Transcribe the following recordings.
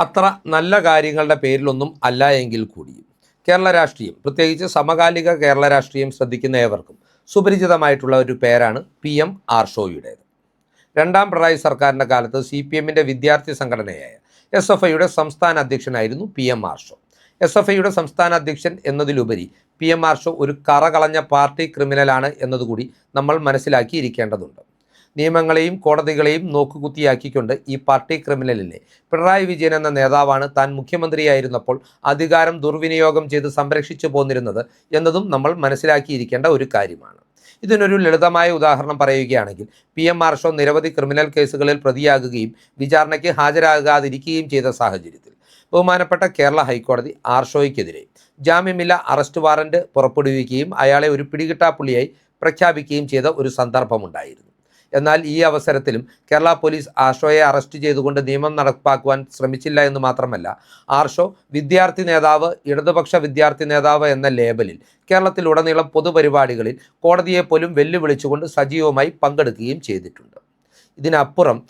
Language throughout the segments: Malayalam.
അത്ര നല്ല കാര്യങ്ങളുടെ പേരിലൊന്നും അല്ല എങ്കിൽ കൂടിയും കേരള രാഷ്ട്രീയം, പ്രത്യേകിച്ച് സമകാലിക കേരള രാഷ്ട്രീയം ശ്രദ്ധിക്കുന്ന ഏവർക്കും സുപരിചിതമായിട്ടുള്ള ഒരു പേരാണ് PM ആർഷോയുടേത്. രണ്ടാം പിണറായി സർക്കാരിൻ്റെ കാലത്ത് CPMൻ്റെ വിദ്യാർത്ഥി സംഘടനയായ SFIയുടെ സംസ്ഥാന അധ്യക്ഷനായിരുന്നു PM ആർഷോ. SFIയുടെ സംസ്ഥാന അധ്യക്ഷൻ എന്നതിലുപരി PM ആർഷോ ഒരു കറകളഞ്ഞ പാർട്ടി ക്രിമിനലാണ് എന്നതുകൂടി നമ്മൾ മനസ്സിലാക്കിയിരിക്കേണ്ടതുണ്ട്. നിയമങ്ങളെയും കോടതികളെയും നോക്കുകുത്തിയാക്കിക്കൊണ്ട് ഈ പാർട്ടി ക്രിമിനലിനെ പിണറായി വിജയൻ എന്ന നേതാവാണ് താൻ മുഖ്യമന്ത്രിയായിരുന്നപ്പോൾ അധികാരം ദുർവിനിയോഗം ചെയ്ത് സംരക്ഷിച്ചു പോന്നിരുന്നത് എന്നതും നമ്മൾ മനസ്സിലാക്കിയിരിക്കേണ്ട ഒരു കാര്യമാണ്. ഇതിനൊരു ലളിതമായ ഉദാഹരണം പറയുകയാണെങ്കിൽ PM ആർഷോ നിരവധി ക്രിമിനൽ കേസുകളിൽ പ്രതിയാകുകയും വിചാരണയ്ക്ക് ഹാജരാകാതിരിക്കുകയും ചെയ്ത സാഹചര്യത്തിൽ ബഹുമാനപ്പെട്ട കേരള ഹൈക്കോടതി ആർഷോയ്ക്കെതിരെ ജാമ്യമില്ല അറസ്റ്റ് വാറന്റ് പുറപ്പെടുവിക്കുകയും അയാളെ ഒരു പിടികിട്ടാപ്പുള്ളിയായി പ്രഖ്യാപിക്കുകയും ചെയ്ത ഒരു സന്ദർഭമുണ്ടായിരുന്നു. എന്നാൽ ഈ അവസരത്തിലും കേരള പോലീസ് ആർഷോയെ അറസ്റ്റ് ചെയ്തുകൊണ്ട് നിയമം നടപ്പാക്കുവാൻ ശ്രമിച്ചില്ല എന്ന് മാത്രമല്ല, ആർഷോ വിദ്യാർത്ഥി നേതാവ്, ഇടതുപക്ഷ വിദ്യാർത്ഥി നേതാവ് എന്ന ലേബലിൽ കേരളത്തിലുടനീളം പൊതുപരിപാടികളിൽ കോടതിയെ പോലും വെല്ലുവിളിച്ചുകൊണ്ട് സജീവമായി പങ്കെടുക്കുകയും ചെയ്തിട്ടുണ്ട്. ഇതിനപ്പുറം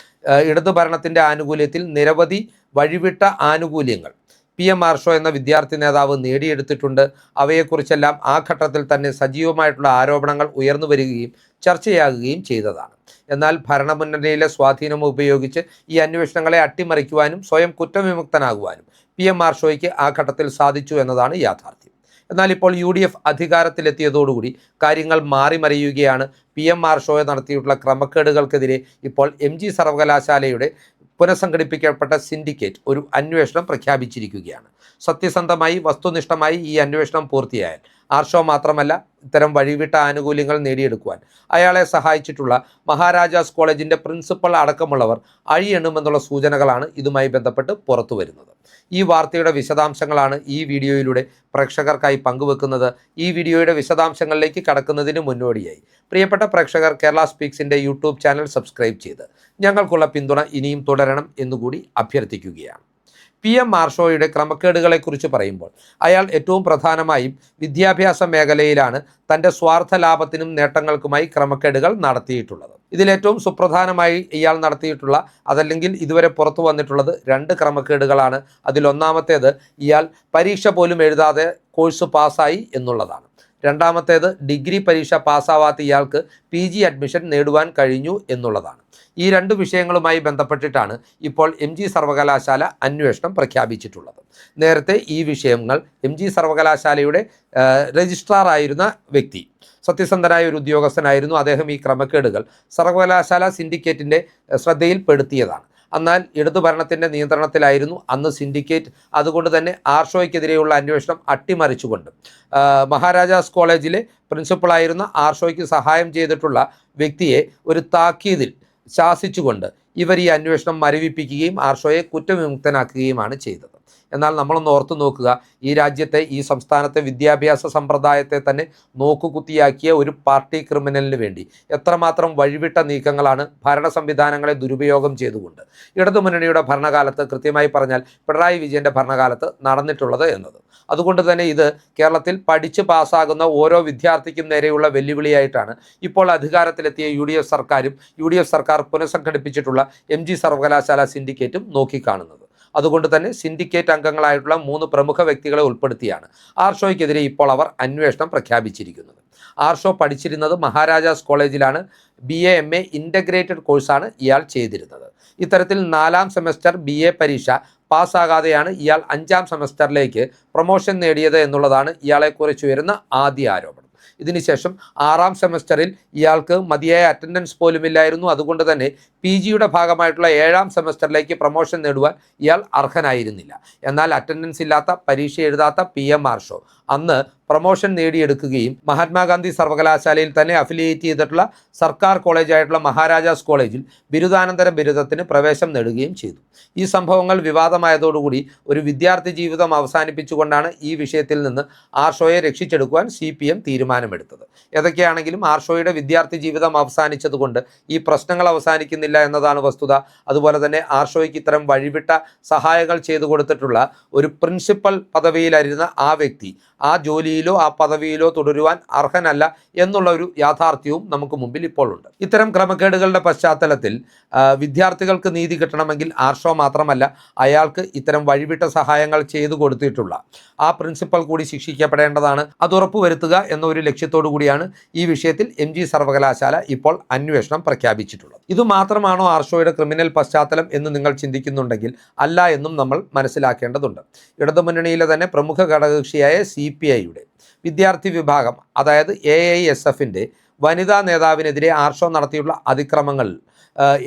ഇടതുഭരണത്തിൻ്റെ ആനുകൂല്യത്തിൽ നിരവധി വഴിവിട്ട ആനുകൂല്യങ്ങൾ PM ആർഷോ എന്ന വിദ്യാർത്ഥി നേതാവ് നേടിയെടുത്തിട്ടുണ്ട്. അവയെക്കുറിച്ചെല്ലാം ആ ഘട്ടത്തിൽ തന്നെ സജീവമായിട്ടുള്ള ആരോപണങ്ങൾ ഉയർന്നു വരികയും ചർച്ചയാകുകയും ചെയ്തതാണ്. എന്നാൽ ഭരണമുന്നണിയിലെ സ്വാധീനം ഉപയോഗിച്ച് ഈ അന്വേഷണങ്ങളെ അട്ടിമറിക്കുവാനും സ്വയം കുറ്റവിമുക്തനാകുവാനും PM ആർഷോയ്ക്ക് ആ ഘട്ടത്തിൽ സാധിച്ചു എന്നതാണ് യാഥാർത്ഥ്യം. എന്നാൽ ഇപ്പോൾ UDF അധികാരത്തിലെത്തിയതോടുകൂടി കാര്യങ്ങൾ മാറിമറിയുകയാണ്. PM ആർഷോയെ നടത്തിയിട്ടുള്ള ക്രമക്കേടുകൾക്കെതിരെ ഇപ്പോൾ MG സർവകലാശാലയുടെ പുനഃസംഘടിപ്പിക്കപ്പെട്ട സിൻഡിക്കേറ്റ് ഒരു അന്വേഷണം പ്രഖ്യാപിച്ചിരിക്കുകയാണ്. സത്യസന്ധമായി വസ്തുനിഷ്ഠമായി ഈ അന്വേഷണം പൂർത്തിയായാൽ ആർഷോ മാത്രമല്ല, ഇത്തരം വഴിവിട്ട ആനുകൂല്യങ്ങൾ നേടിയെടുക്കുവാൻ അയാളെ സഹായിച്ചിട്ടുള്ള മഹാരാജാസ് കോളേജിൻ്റെ പ്രിൻസിപ്പൽ അടക്കമുള്ളവർ അഴിയെണ്ണുമെന്നുള്ള സൂചനകളാണ് ഇതുമായി ബന്ധപ്പെട്ട് പുറത്തു വരുന്നത്. ഈ വാർത്തയുടെ വിശദാംശങ്ങളാണ് ഈ വീഡിയോയിലൂടെ പ്രേക്ഷകർക്കായി പങ്കുവെക്കുന്നത്. ഈ വീഡിയോയുടെ വിശദാംശങ്ങളിലേക്ക് കടക്കുന്നതിന് മുന്നോടിയായി പ്രിയപ്പെട്ട പ്രേക്ഷകർ കേരള സ്പീക്സിൻ്റെ യൂട്യൂബ് ചാനൽ സബ്സ്ക്രൈബ് ചെയ്ത് ഞങ്ങൾക്കുള്ള പിന്തുണ ഇനിയും തുടരണം എന്നുകൂടി അഭ്യർത്ഥിക്കുകയാണ്. PM ആർഷോയുടെ ക്രമക്കേടുകളെക്കുറിച്ച് പറയുമ്പോൾ അയാൾ ഏറ്റവും പ്രധാനമായും വിദ്യാഭ്യാസ മേഖലയിലാണ് തൻ്റെ സ്വാർത്ഥ ലാഭത്തിനും നേട്ടങ്ങൾക്കുമായി ക്രമക്കേടുകൾ നടത്തിയിട്ടുള്ളത്. ഇതിലേറ്റവും സുപ്രധാനമായി ഇയാൾ നടത്തിയിട്ടുള്ള, അതല്ലെങ്കിൽ ഇതുവരെ പുറത്തു വന്നിട്ടുള്ളത്, 2 ക്രമക്കേടുകളാണ്. അതിലൊന്നാമത്തേത് ഇയാൾ പരീക്ഷ പോലും എഴുതാതെ കോഴ്സ് പാസ്സായി എന്നുള്ളതാണ്. രണ്ടാമത്തേത് ഡിഗ്രി പരീക്ഷ പാസ്സാവാത്ത ഇയാൾക്ക് PG അഡ്മിഷൻ നേടുവാൻ കഴിഞ്ഞു എന്നുള്ളതാണ്. ഈ 2 വിഷയങ്ങളുമായി ബന്ധപ്പെട്ടിട്ടാണ് ഇപ്പോൾ MG സർവകലാശാല അന്വേഷണം പ്രഖ്യാപിച്ചിട്ടുള്ളത്. നേരത്തെ ഈ വിഷയങ്ങൾ MG സർവകലാശാലയുടെ രജിസ്ട്രാർ ആയിരുന്ന വ്യക്തി, സത്യസന്ധനായ ഒരു ഉദ്യോഗസ്ഥനായിരുന്നു. അദ്ദേഹം ഈ ക്രമക്കേടുകൾ സർവകലാശാല സിൻഡിക്കേറ്റിൻ്റെ ശ്രദ്ധയിൽപ്പെടുത്തിയതാണ്. എന്നാൽ ഇടതുഭരണത്തിൻ്റെ നിയന്ത്രണത്തിലായിരുന്നു അന്ന് സിൻഡിക്കേറ്റ്. അതുകൊണ്ട് തന്നെ ആർഷോയ്ക്കെതിരെയുള്ള അന്വേഷണം അട്ടിമറിച്ചുകൊണ്ട് മഹാരാജാസ് കോളേജിലെ പ്രിൻസിപ്പളായിരുന്ന ആർഷോയ്ക്ക് സഹായം ചെയ്തിട്ടുള്ള വ്യക്തിയെ ഒരു താക്കീതിൽ ശാസിച്ചുകൊണ്ട് ഇവർ ഈ അന്വേഷണം മരവിപ്പിക്കുകയും ആർഷോയെ കുറ്റവിമുക്തനാക്കുകയുമാണ് ചെയ്തത്. എന്നാൽ നമ്മളൊന്ന് ഓർത്തു നോക്കുക, ഈ രാജ്യത്തെ, ഈ സംസ്ഥാനത്തെ വിദ്യാഭ്യാസ സമ്പ്രദായത്തെ തന്നെ നോക്കുകുത്തിയാക്കിയ ഒരു പാർട്ടി ക്രിമിനലിന് വേണ്ടി എത്രമാത്രം വഴിവിട്ട നീക്കങ്ങളാണ് ഭരണ സംവിധാനങ്ങളെ ദുരുപയോഗം ചെയ്തുകൊണ്ട് ഇടതുമുന്നണിയുടെ ഭരണകാലത്ത്, കൃത്യമായി പറഞ്ഞാൽ പിണറായി വിജയൻ്റെ ഭരണകാലത്ത് നടന്നിട്ടുള്ളത് എന്നത്. അതുകൊണ്ട് തന്നെ ഇത് കേരളത്തിൽ പഠിച്ച് പാസ്സാകുന്ന ഓരോ വിദ്യാർത്ഥിക്കും നേരെയുള്ള വെല്ലുവിളിയായിട്ടാണ് ഇപ്പോൾ അധികാരത്തിലെത്തിയ UDF സർക്കാരും UDF സർക്കാർ പുനഃസംഘടിപ്പിച്ചിട്ടുള്ള MG സർവകലാശാല സിൻഡിക്കേറ്റും നോക്കിക്കാണുന്നത്. അതുകൊണ്ട് തന്നെ സിൻഡിക്കേറ്റ് അംഗങ്ങളായിട്ടുള്ള 3 പ്രമുഖ വ്യക്തികളെ ഉൾപ്പെടുത്തിയാണ് ആർഷോയ്ക്കെതിരെ ഇപ്പോൾ അവർ അന്വേഷണം പ്രഖ്യാപിച്ചിരിക്കുന്നത്. ആർഷോ പഠിച്ചിരുന്നത് മഹാരാജാസ് കോളേജിലാണ്. BA MA ഇൻ്റഗ്രേറ്റഡ് കോഴ്സാണ് ഇയാൾ ചെയ്തിരുന്നത്. ഇത്തരത്തിൽ 4ാം സെമസ്റ്റർ BA പരീക്ഷ പാസ്സാകാതെയാണ് ഇയാൾ 5ാം സെമസ്റ്ററിലേക്ക് പ്രൊമോഷൻ നേടിയത് എന്നുള്ളതാണ് ഇയാളെക്കുറിച്ച് വരുന്ന ആദ്യ ആരോപണം. ഇതിനുശേഷം 6ാം സെമസ്റ്ററിൽ ഇയാൾക്ക് മതിയായ അറ്റൻഡൻസ് പോലുമില്ലായിരുന്നു. അതുകൊണ്ട് തന്നെ PGയുടെ ഭാഗമായിട്ടുള്ള 7ാം സെമസ്റ്ററിലേക്ക് പ്രൊമോഷൻ നേടുവാൻ ഇയാൾ അർഹനായിരുന്നില്ല. എന്നാൽ അറ്റൻഡൻസ് ഇല്ലാത്ത, പരീക്ഷ എഴുതാത്ത PM ആർഷോ അന്ന് പ്രൊമോഷൻ നേടിയെടുക്കുകയും മഹാത്മാഗാന്ധി സർവകലാശാലയിൽ തന്നെ അഫിലിയേറ്റ് ചെയ്തിട്ടുള്ള സർക്കാർ കോളേജായിട്ടുള്ള മഹാരാജാസ് കോളേജിൽ ബിരുദാനന്തര ബിരുദത്തിന് പ്രവേശനം നേടുകയും ചെയ്തു. ഈ സംഭവങ്ങൾ വിവാദമായതോടുകൂടി ഒരു വിദ്യാർത്ഥി ജീവിതം അവസാനിപ്പിച്ചുകൊണ്ടാണ് ഈ വിഷയത്തിൽ നിന്ന് ആർഷോയെ രക്ഷിച്ചെടുക്കുവാൻ CPM തീരുമാനമെടുത്തത്. ഏതൊക്കെയാണെങ്കിലും ആർഷോയുടെ വിദ്യാർത്ഥി ജീവിതം അവസാനിച്ചതുകൊണ്ട് ഈ പ്രശ്നങ്ങൾ അവസാനിക്കുന്നില്ല എന്നതാണ് വസ്തുത. അതുപോലെ തന്നെ ആർഷോയ്ക്ക് ഇത്തരം വഴിവിട്ട സഹായങ്ങൾ ചെയ്തു കൊടുത്തിട്ടുള്ള ഒരു പ്രിൻസിപ്പൽ പദവിയിലായിരുന്ന ആ വ്യക്തി ആ ജോലിയിൽ ജോലിയിലോ ആ പദവിയിലോ തുടരുവാൻ അർഹനല്ല എന്നുള്ള ഒരു യാഥാർത്ഥ്യവും നമുക്ക് മുമ്പിൽ ഇപ്പോൾ ഉണ്ട്. ഇത്തരം ക്രമക്കേടുകളുടെ പശ്ചാത്തലത്തിൽ വിദ്യാർത്ഥികൾക്ക് നീതി കിട്ടണമെങ്കിൽ ആർഷോ മാത്രമല്ല, അയാൾക്ക് ഇത്തരം വഴിവിട്ട സഹായങ്ങൾ ചെയ്തു കൊടുത്തിട്ടുള്ള ആ പ്രിൻസിപ്പൽ കൂടി ശിക്ഷിക്കപ്പെടേണ്ടതാണ്. അത് ഉറപ്പുവരുത്തുക എന്ന ഒരു ലക്ഷ്യത്തോടു കൂടിയാണ് ഈ വിഷയത്തിൽ MG സർവകലാശാല ഇപ്പോൾ അന്വേഷണം പ്രഖ്യാപിച്ചിട്ടുള്ളത്. ഇതുമാത്രമാണോ ആർഷോയുടെ ക്രിമിനൽ പശ്ചാത്തലം എന്ന് നിങ്ങൾ ചിന്തിക്കുന്നുണ്ടെങ്കിൽ അല്ല എന്നും നമ്മൾ മനസ്സിലാക്കേണ്ടതുണ്ട്. ഇടതുമുന്നണിയിലെ തന്നെ പ്രമുഖ ഘടകകക്ഷിയായ CPIയുടെ വിദ്യാർത്ഥി വിഭാഗം, അതായത് AISFൻ്റെ വനിതാ നേതാവിനെതിരെ ആർഷോ നടത്തിയുള്ള അതിക്രമങ്ങൾ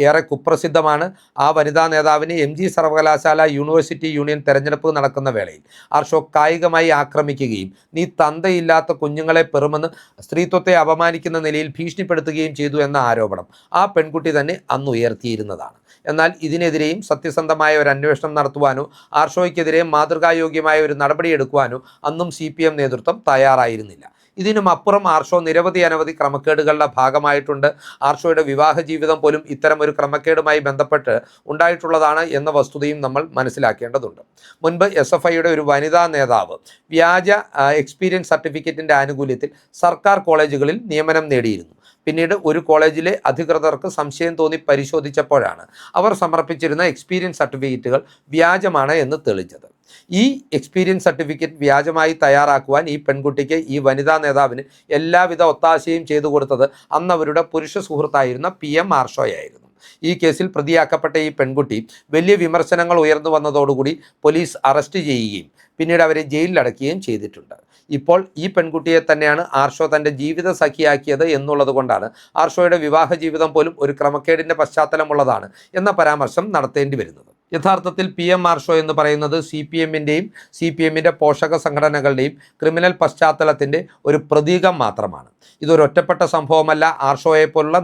ഏറെ കുപ്രസിദ്ധമാണ്. ആ വനിതാ നേതാവിനെ MG സർവകലാശാല യൂണിവേഴ്സിറ്റി യൂണിയൻ തെരഞ്ഞെടുപ്പ് നടക്കുന്ന വേളയിൽ ആർഷോ കായികമായി ആക്രമിക്കുകയും നീ തന്തയില്ലാത്ത കുഞ്ഞുങ്ങളെ പെറുമെന്ന് സ്ത്രീത്വത്തെ അപമാനിക്കുന്ന നിലയിൽ ഭീഷണിപ്പെടുത്തുകയും ചെയ്തു എന്ന ആരോപണം ആ പെൺകുട്ടി തന്നെ അന്ന് ഉയർത്തിയിരുന്നതാണ്. എന്നാൽ ഇതിനെതിരെയും സത്യസന്ധമായ ഒരു അന്വേഷണം നടത്തുവാനോ ആർഷോയ്ക്കെതിരെ മാതൃകായോഗ്യമായ ഒരു നടപടിയെടുക്കുവാനോ അന്നും CPM നേതൃത്വം തയ്യാറായിരുന്നില്ല. ഇതിനും അപ്പുറം ആർഷോ അനവധി ക്രമക്കേടുകളുടെ ഭാഗമായിട്ടുണ്ട്. ആർഷോയുടെ വിവാഹ ജീവിതം പോലും ഇത്തരം ഒരു ക്രമക്കേടുമായി ബന്ധപ്പെട്ട് ഉണ്ടായിട്ടുള്ളതാണ് എന്ന വസ്തുതയും നമ്മൾ മനസ്സിലാക്കേണ്ടതുണ്ട്. മുൻപ് SFIയുടെ ഒരു വനിതാ നേതാവ് വ്യാജ എക്സ്പീരിയൻസ് സർട്ടിഫിക്കറ്റിൻ്റെ ആനുകൂല്യത്തിൽ സർക്കാർ കോളേജുകളിൽ നിയമനം നേടിയിരുന്നു. പിന്നീട് ഒരു കോളേജിലെ അധികൃതർക്ക് സംശയം തോന്നി പരിശോധിച്ചപ്പോഴാണ് അവർ സമർപ്പിച്ചിരുന്ന എക്സ്പീരിയൻസ് സർട്ടിഫിക്കറ്റുകൾ വ്യാജമാണ് എന്ന് തെളിഞ്ഞത്. ഈ എക്സ്പീരിയൻസ് സർട്ടിഫിക്കറ്റ് വ്യാജമായി തയ്യാറാക്കുവാൻ ഈ പെൺകുട്ടിക്ക് ഈ വനിതാ നേതാവിന് എല്ലാവിധ ഒത്താശയും ചെയ്തു കൊടുത്തത് അന്ന് അവരുടെ പുരുഷ സുഹൃത്തായിരുന്ന PM ആർഷോയായിരുന്നു. ഈ കേസിൽ പ്രതിയാക്കപ്പെട്ട ഈ പെൺകുട്ടി വലിയ വിമർശനങ്ങൾ ഉയർന്നു വന്നതോടുകൂടി പോലീസ് അറസ്റ്റ് ചെയ്യുകയും പിന്നീട് അവരെ ജയിലിലടക്കുകയും ചെയ്തിട്ടുണ്ട്. ഇപ്പോൾ ഈ പെൺകുട്ടിയെ തന്നെയാണ് ആർഷോ തൻ്റെ ജീവിത സഖിയാക്കിയത് എന്നുള്ളത് കൊണ്ടാണ് ആർഷോയുടെ വിവാഹ ജീവിതം പോലും ഒരു ക്രമക്കേടിൻ്റെ പശ്ചാത്തലമുള്ളതാണ് എന്ന പരാമർശം നടത്തേണ്ടി വരുന്നത്. യഥാർത്ഥത്തിൽ PM ആർഷോ എന്ന് പറയുന്നത് CPMൻ്റെയും CPMൻ്റെ പോഷക സംഘടനകളുടെയും ക്രിമിനൽ പശ്ചാത്തലത്തിൻ്റെ ഒരു പ്രതീകം മാത്രമാണ്. ഇതൊരു ഒറ്റപ്പെട്ട സംഭവമല്ല. ആർഷോയെ പോലുള്ള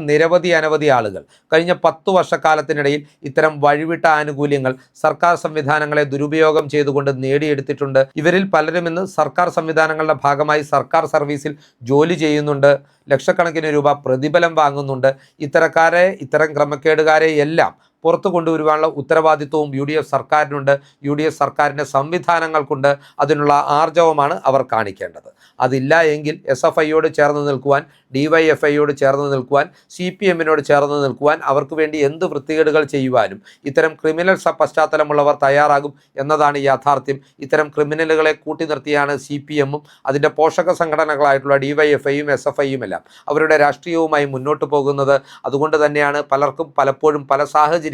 അനവധി ആളുകൾ കഴിഞ്ഞ 10 വർഷക്കാലത്തിനിടയിൽ ഇത്തരം വഴിവിട്ട ആനുകൂല്യങ്ങൾ സർക്കാർ സംവിധാനങ്ങളെ ദുരുപയോഗം ചെയ്തുകൊണ്ട് നേടിയെടുത്തിട്ടുണ്ട്. ഇവരിൽ പലരും ഇന്ന് സർക്കാർ സംവിധാനങ്ങളുടെ ഭാഗമായി സർക്കാർ സർവീസിൽ ജോലി ചെയ്യുന്നുണ്ട്, ലക്ഷക്കണക്കിന് രൂപ പ്രതിഫലം വാങ്ങുന്നുണ്ട്. ഇത്തരം ക്രമക്കേടുകാരെ എല്ലാം പുറത്തു കൊണ്ടുവരുവാനുള്ള ഉത്തരവാദിത്വവും UDF സർക്കാരിനുണ്ട്. UDF സർക്കാരിൻ്റെ സംവിധാനങ്ങൾക്കുണ്ട്. അതിനുള്ള ആർജവമാണ് അവർ കാണിക്കേണ്ടത്. അതില്ല എങ്കിൽ SFIയോട് ചേർന്ന് നിൽക്കുവാൻ, DYFIയോട് ചേർന്ന് നിൽക്കുവാൻ, CPMനോട് ചേർന്ന് നിൽക്കുവാൻ, അവർക്ക് വേണ്ടി എന്ത് വൃത്തികേടുകൾ ചെയ്യുവാനും ഇത്തരം ക്രിമിനൽ പശ്ചാത്തലമുള്ളവർ തയ്യാറാകും എന്നതാണ് യാഥാർത്ഥ്യം. ഇത്തരം ക്രിമിനലുകളെ കൂട്ടി നിർത്തിയാണ് CPMും അതിൻ്റെ പോഷക സംഘടനകളായിട്ടുള്ള DYFIയും SFIയും എല്ലാം അവരുടെ രാഷ്ട്രീയവുമായി മുന്നോട്ട് പോകുന്നത്. അതുകൊണ്ട് തന്നെയാണ് പലർക്കും പലപ്പോഴും പല സാഹചര്യങ്ങളും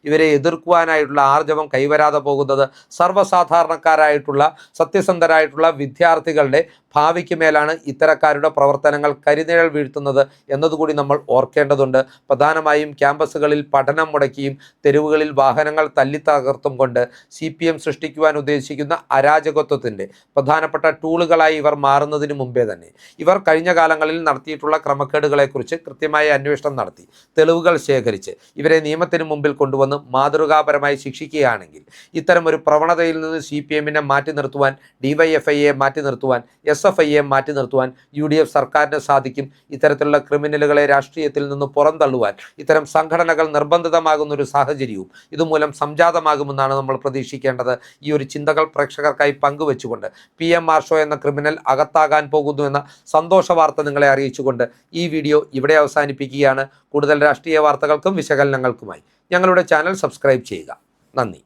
ഇവരെ എതിർക്കുവാനായിട്ടുള്ള ആർജവം കൈവരാതെ പോകുന്നത്. സർവ്വസാധാരണക്കാരായിട്ടുള്ള സത്യസന്ധരായിട്ടുള്ള വിദ്യാർത്ഥികളുടെ ഭാവിക്ക് മേലാണ് ഇത്തരക്കാരുടെ പ്രവർത്തനങ്ങൾ കരിനിഴൽ വീഴ്ത്തുന്നത് എന്നതുകൂടി നമ്മൾ ഓർക്കേണ്ടതുണ്ട്. പ്രധാനമായും ക്യാമ്പസുകളിൽ പഠനം മുടക്കിയും തെരുവുകളിൽ വാഹനങ്ങൾ തല്ലിത്തകർത്തും കൊണ്ട് CPM സൃഷ്ടിക്കുവാൻ ഉദ്ദേശിക്കുന്ന അരാജകത്വത്തിൻ്റെ പ്രധാനപ്പെട്ട ടൂളുകളായി ഇവർ മാറുന്നതിന് മുമ്പേ തന്നെ ഇവർ കഴിഞ്ഞ കാലങ്ങളിൽ നടത്തിയിട്ടുള്ള ക്രമക്കേടുകളെക്കുറിച്ച് കൃത്യമായ അന്വേഷണം നടത്തി തെളിവുകൾ ശേഖരിച്ച് ഇവരെ നിയമത്തിന് മുമ്പിൽ കൊണ്ടുവന്ന് മാതൃകാപരമായി ശിക്ഷിക്കുകയാണെങ്കിൽ ഇത്തരമൊരു പ്രവണതയിൽ നിന്ന് CPMനെ മാറ്റി നിർത്തുവാൻ, DYFIയെ മാറ്റി നിർത്തുവാൻ, SFIയെ മാറ്റി നിർത്തുവാൻ UDF സർക്കാരിന് സാധിക്കും. ഇത്തരത്തിലുള്ള ക്രിമിനലുകളെ രാഷ്ട്രീയത്തിൽ നിന്ന് പുറന്തള്ളുവാൻ ഇത്തരം സംഘടനകൾ നിർബന്ധിതമാകുന്ന ഒരു സാഹചര്യവും ഇതുമൂലം സംജാതമാകുമെന്നാണ് നമ്മൾ പ്രതീക്ഷിക്കേണ്ടത്. ഈ ഒരു ചിന്തകൾ പ്രേക്ഷകർക്കായി പങ്കുവെച്ചുകൊണ്ട് PM ആർഷോ എന്ന ക്രിമിനൽ അകത്താകാൻ പോകുന്നു എന്ന സന്തോഷ വാർത്ത നിങ്ങളെ അറിയിച്ചുകൊണ്ട് ഈ വീഡിയോ ഇവിടെ അവസാനിപ്പിക്കുകയാണ്. കൂടുതൽ രാഷ്ട്രീയ വാർത്തകൾക്കും വിശകലനങ്ങൾക്കുമായി ഞങ്ങളുടെ ചാനൽ സബ്സ്ക്രൈബ് ചെയ്യുക. നന്ദി.